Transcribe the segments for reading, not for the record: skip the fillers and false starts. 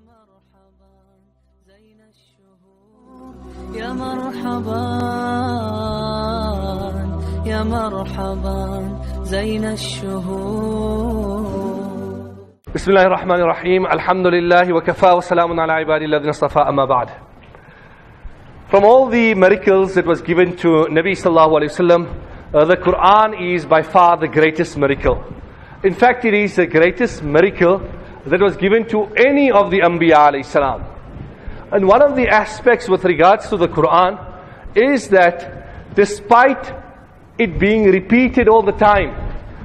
مرحبا زين الشهور يا مرحبا يا مرحبا زين الشهور. بسم الله الرحمن الرحيم. الحمد لله وكفى وسلام على عبادي الذين اصطفى أما بعد. From all the miracles that was given to Nabi sallallahu alaihi wasallam, the Qur'an is by far the greatest miracle. In fact, it is the greatest miracle that was given to any of the Anbiya alayhi salam. And one of the aspects with regards to the Qur'an is that despite it being repeated all the time,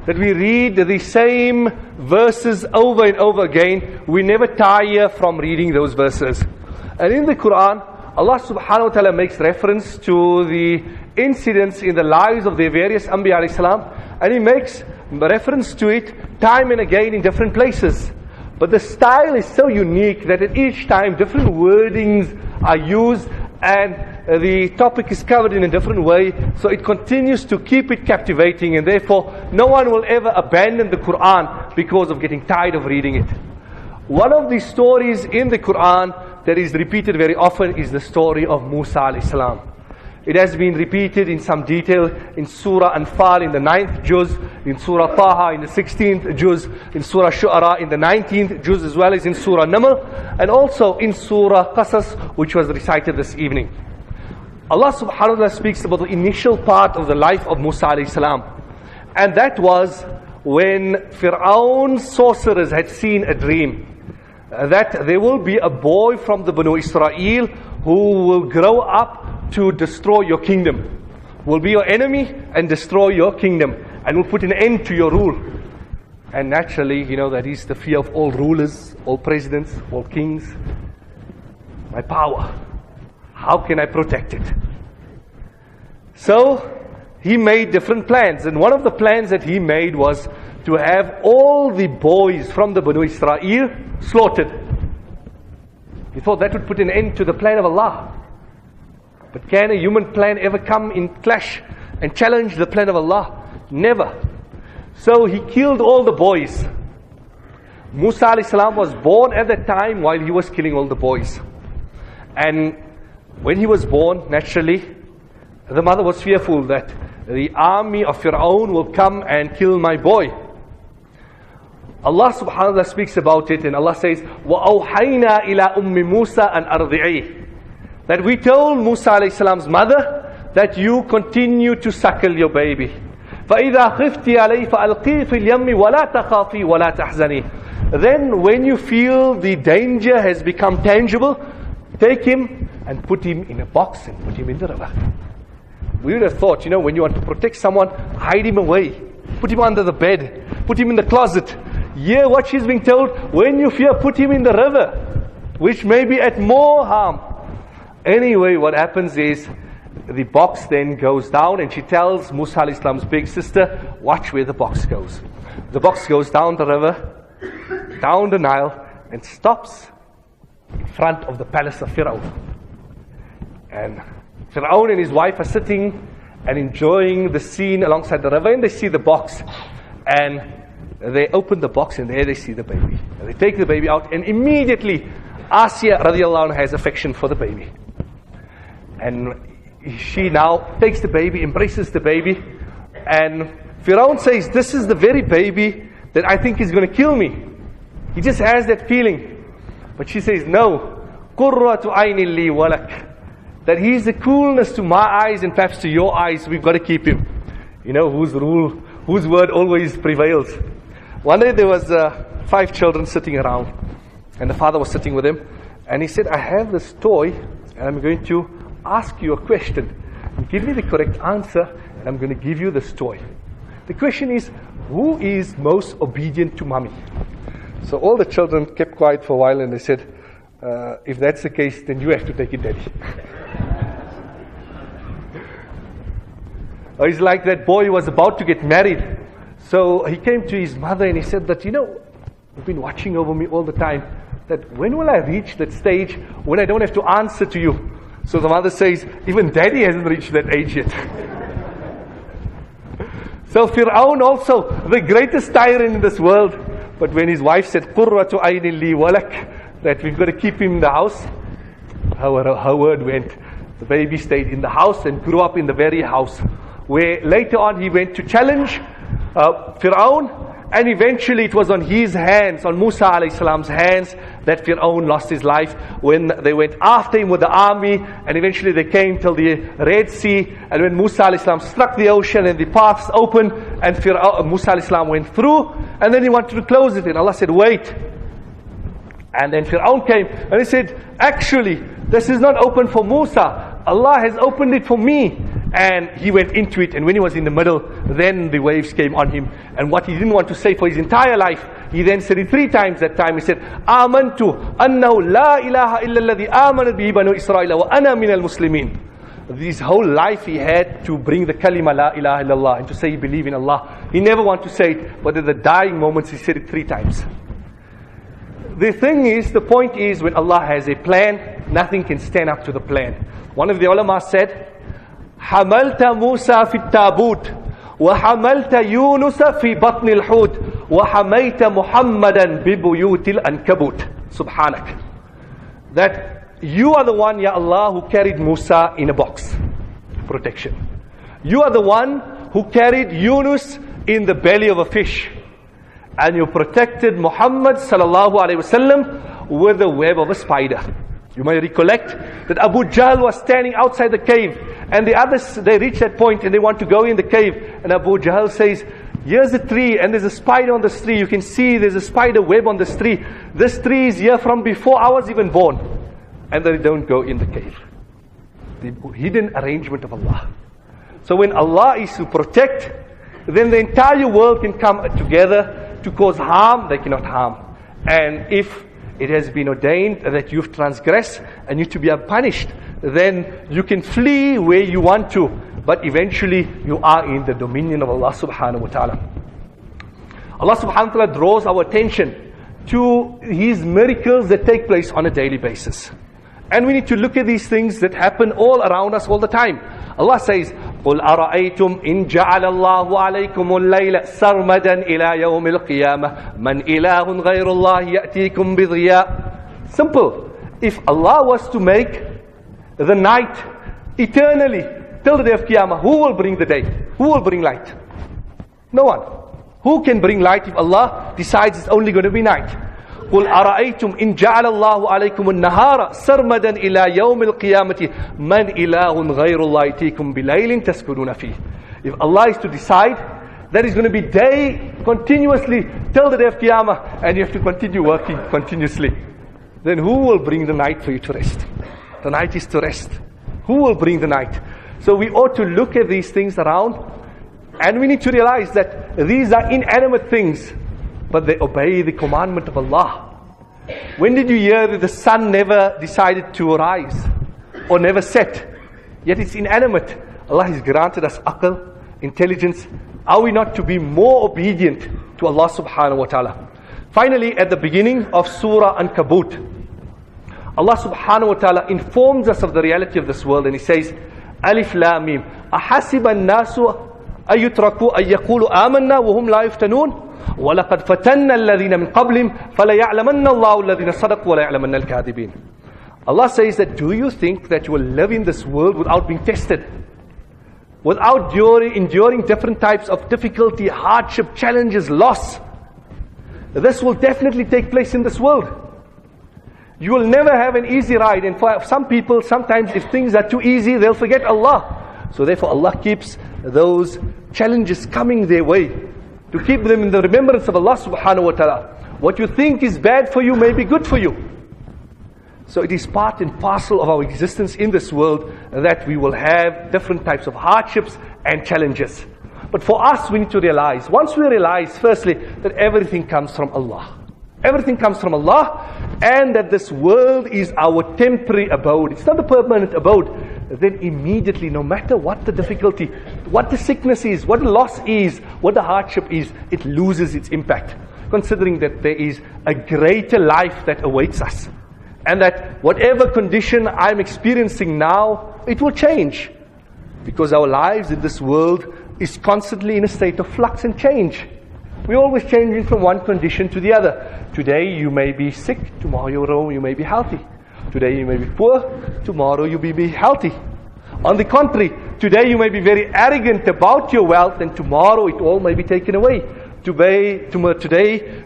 that we read the same verses over and over again, we never tire from reading those verses. And in the Qur'an, Allah subhanahu wa ta'ala makes reference to the incidents in the lives of the various Anbiya alayhi salam, and He makes reference to it time and again in different places. But the style is so unique that at each time different wordings are used and the topic is covered in a different way, so it continues to keep it captivating, and therefore no one will ever abandon the Qur'an because of getting tired of reading it. One of the stories in the Qur'an that is repeated very often is the story of Musa alayhi salam. It has been repeated in some detail in Surah Anfal in the 9th juz, in Surah Taha in the 16th juz, in Surah Shu'ara in the 19th juz, as well as in Surah Naml, and also in Surah Qasas, which was recited this evening. Allah subhanahu wa ta'ala speaks about the initial part of the life of Musa alayhi salam. And that was when Fir'aun's sorcerers had seen a dream that there will be a boy from the Banu Israel who will grow up to destroy your kingdom, will be your enemy and destroy your kingdom, and will put an end to your rule. And naturally, that is the fear of all rulers, all presidents, all kings. My power, how can I protect it? So he made different plans, and one of the plans that he made was to have all the boys from the Banu Israel slaughtered. He thought that would put an end to the plan of Allah. But can a human plan ever come in clash and challenge the plan of Allah? Never. So he killed all the boys. Musa alayhi salam was born at that time while he was killing all the boys. And when he was born, naturally, the mother was fearful that the army of Fir'aun will come and kill my boy. Allah subhanahu wa ta'ala speaks about it, and Allah says, وَأَوْحَيْنَا إِلَىٰ أُمِّ مُوسَىٰ أَنْ أَرْضِعِيهِ. That we told Musa alayhi salam's mother that you continue to suckle your baby. فَإِذَا خِفْتِ عَلَيْهِ فَأَلْقِيهِ فِي الْيَمِّ وَلَا تَخَافِي وَلَا تَحْزَنِي. Then when you feel the danger has become tangible, take him and put him in a box and put him in the river. We would have thought, when you want to protect someone, hide him away. Put him under the bed. Put him in the closet. Here what she's being told, when you fear, put him in the river, which may be at more harm. Anyway, what happens is, the box then goes down, and she tells Musa alayhi salam's big sister, watch where the box goes. The box goes down the river, down the Nile, and stops in front of the palace of Fir'aun. And Fir'aun and his wife are sitting and enjoying the scene alongside the river, and they see the box. And they open the box, and there they see the baby. And they take the baby out, and immediately Asya radiallahu anha has affection for the baby. And she now takes the baby, embraces the baby, and Fir'aun says, this is the very baby that I think is going to kill me. He just has that feeling. But she says, no, qurratu aynin li walak. That he's the coolness to my eyes and perhaps to your eyes, we've got to keep him. Whose word always prevails. One day there was 5 children sitting around, and the father was sitting with him, and he said, I have this toy, and I'm going to ask you a question. Give me the correct answer, and I'm going to give you this toy. The question is, who is most obedient to mommy? So all the children kept quiet for a while, and they said, if that's the case, then you have to take it, daddy. It's like that boy was about to get married. So he came to his mother and he said that, you've been watching over me all the time, that when will I reach that stage when I don't have to answer to you? So the mother says, even daddy hasn't reached that age yet. So Fir'aun also, the greatest tyrant in this world, but when his wife said, قُرَّةُ عَيْنٍ لِي وَلَكَ, that we've got to keep him in the house. Her word went. The baby stayed in the house and grew up in the very house where later on he went to challenge Fir'aun, and eventually it was on his hands, on Musa alayhi salam's hands, that Fir'aun lost his life when they went after him with the army, and eventually they came till the Red Sea, and when Musa alayhi salam struck the ocean and the paths opened, and Musa alayhi salam went through, and then he wanted to close it, and Allah said, wait. And then Fir'aun came and he said, actually, this is not open for Musa. Allah has opened it for me. And he went into it, and when he was in the middle, then the waves came on him. And what he didn't want to say for his entire life, he then said it 3 times that time. He said, Amantu annahu la ilaha illa alladhi amanat bihi banu Israila wa ana min al-muslimin. His whole life he had to bring the kalima la ilaha illallah and to say he believed in Allah. He never wanted to say it, but at the dying moments he said it 3 times. The thing is, the point is, when Allah has a plan, nothing can stand up to the plan. One of the ulama said, حملت موسى في التابوت وحملت يونس في بطن الحوت وحميت محمدا ببيوت الأنكبوت. Subhanak. That you are the one, Ya Allah, who carried Musa in a box. Protection. You are the one who carried Yunus in the belly of a fish. And you protected Muhammad sallallahu alayhi wasallam with the web of a spider. You may recollect that Abu Jahl was standing outside the cave, and the others, they reach that point and they want to go in the cave, and Abu Jahl says, here's a tree and there's a spider on this tree. You can see there's a spider web on this tree. This tree is here from before I was even born. And they don't go in the cave. The hidden arrangement of Allah. So when Allah is to protect, then the entire world can come together to cause harm. They cannot harm. And if it has been ordained that you've transgressed and you to be punished, then you can flee where you want to, but eventually you are in the dominion of Allah subhanahu wa ta'ala. Allah subhanahu wa ta'ala draws our attention to His miracles that take place on a daily basis. And we need to look at these things that happen all around us all the time. Allah says, قُلْ أَرَأَيْتُمْ إِنْ جَعَلَ اللَّهُ عَلَيْكُمُ اللَّيْلَ سَرْمَدًا إِلَى يَوْمِ الْقِيَامَةِ مَنْ إِلَهٌ غَيْرُ اللَّهِ يَأْتِيكُمْ بِضِيَاءٍ. Simple. If Allah was to make the night eternally till the day of Qiyamah, who will bring the day? Who will bring light? No one. Who can bring light if Allah decides it's only going to be night? قُلْ أَرَأَيْتُمْ إِنْ جَعَلَ اللَّهُ عَلَيْكُمُ النَّهَارَ سَرْمَدًا إِلَى يَوْمِ الْقِيَامَةِ مَنْ إِلَهٌ غَيْرُ اللَّهِ يَأْتِيكُمْ بِلَيْلٍ تَسْكُنُونَ فِيهِ. If Allah is to decide that is going to be day continuously till the day of Qiyamah, and you have to continue working continuously, then who will bring the night for you to rest? The night is to rest. Who will bring the night? So we ought to look at these things around, and we need to realize that these are inanimate things, but they obey the commandment of Allah. When did you hear that the sun never decided to rise or never set? Yet it's inanimate. Allah has granted us aql, intelligence. Are we not to be more obedient to Allah subhanahu wa ta'ala? Finally, at the beginning of Surah Ankabut, Allah subhanahu wa ta'ala informs us of the reality of this world, and He says, Alif Lam Mim, أَحَسِبَ النَّاسُ أَيُّتْرَكُوا أَن يَقُولُوا آمَنَّا وَهُمْ لَا يُفْتَنُونَ وَلَقَدْ فَتَنَّا الَّذِينَ مِنْ قَبْلِهِمْ فَلَيَعْلَمَنَّ اللَّهُ الَّذِينَ صَدَقُوا وَلَيَعْلَمَنَّ الْكَاذِبِينَ. Allah says that, do you think that you will live in this world without being tested? Without enduring different types of difficulty, hardship, challenges, loss? This will definitely take place in this world. You will never have an easy ride, and for some people, sometimes if things are too easy, they'll forget Allah. So therefore Allah keeps those challenges coming their way, to keep them in the remembrance of Allah subhanahu wa ta'ala. What you think is bad for you may be good for you. So it is part and parcel of our existence in this world that we will have different types of hardships and challenges. But for us, we need to realize, once we realize firstly that everything comes from Allah. Everything comes from Allah, and that this world is our temporary abode. It's not a permanent abode. Then immediately, no matter what the difficulty, what the sickness is, what the loss is, what the hardship is, it loses its impact. Considering that there is a greater life that awaits us. And that whatever condition I'm experiencing now, it will change. Because our lives in this world is constantly in a state of flux and change. We're always changing from one condition to the other. Today you may be sick, tomorrow you may be healthy. Today you may be poor, tomorrow you may be healthy. On the contrary, today you may be very arrogant about your wealth, and tomorrow it all may be taken away. Today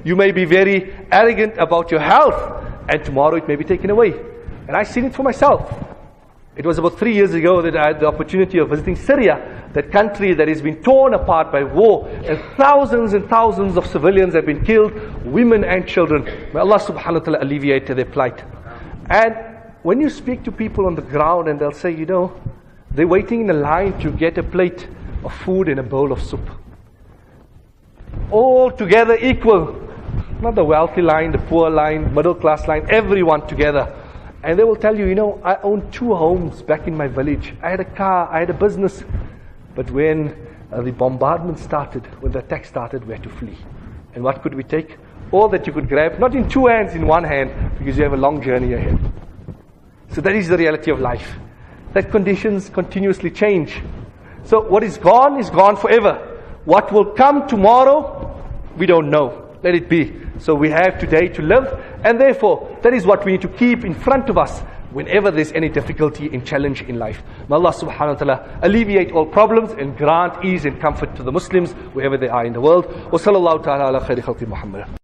you may be very arrogant about your health, and tomorrow it may be taken away. And I've seen it for myself. It was about 3 years ago that I had the opportunity of visiting Syria, that country that has been torn apart by war, and thousands of civilians have been killed, women and children. May Allah subhanahu wa ta'ala alleviate their plight. And when you speak to people on the ground, and they'll say, they're waiting in a line to get a plate of food and a bowl of soup. All together equal. Not the wealthy line, the poor line, middle class line, everyone together. And they will tell you, I owned 2 homes back in my village. I had a car, I had a business. But when the bombardment started, when the attack started, we had to flee. And what could we take? All that you could grab, not in 2 hands, in 1 hand, because you have a long journey ahead. So that is the reality of life. That conditions continuously change. So what is gone forever. What will come tomorrow, we don't know. Let it be. So we have today to live, and therefore that is what we need to keep in front of us whenever there's any difficulty and challenge in life. May Allah subhanahu wa ta'ala alleviate all problems and grant ease and comfort to the Muslims wherever they are in the world. Wa sallallahu ta'ala ala khairi khalqi Muhammad.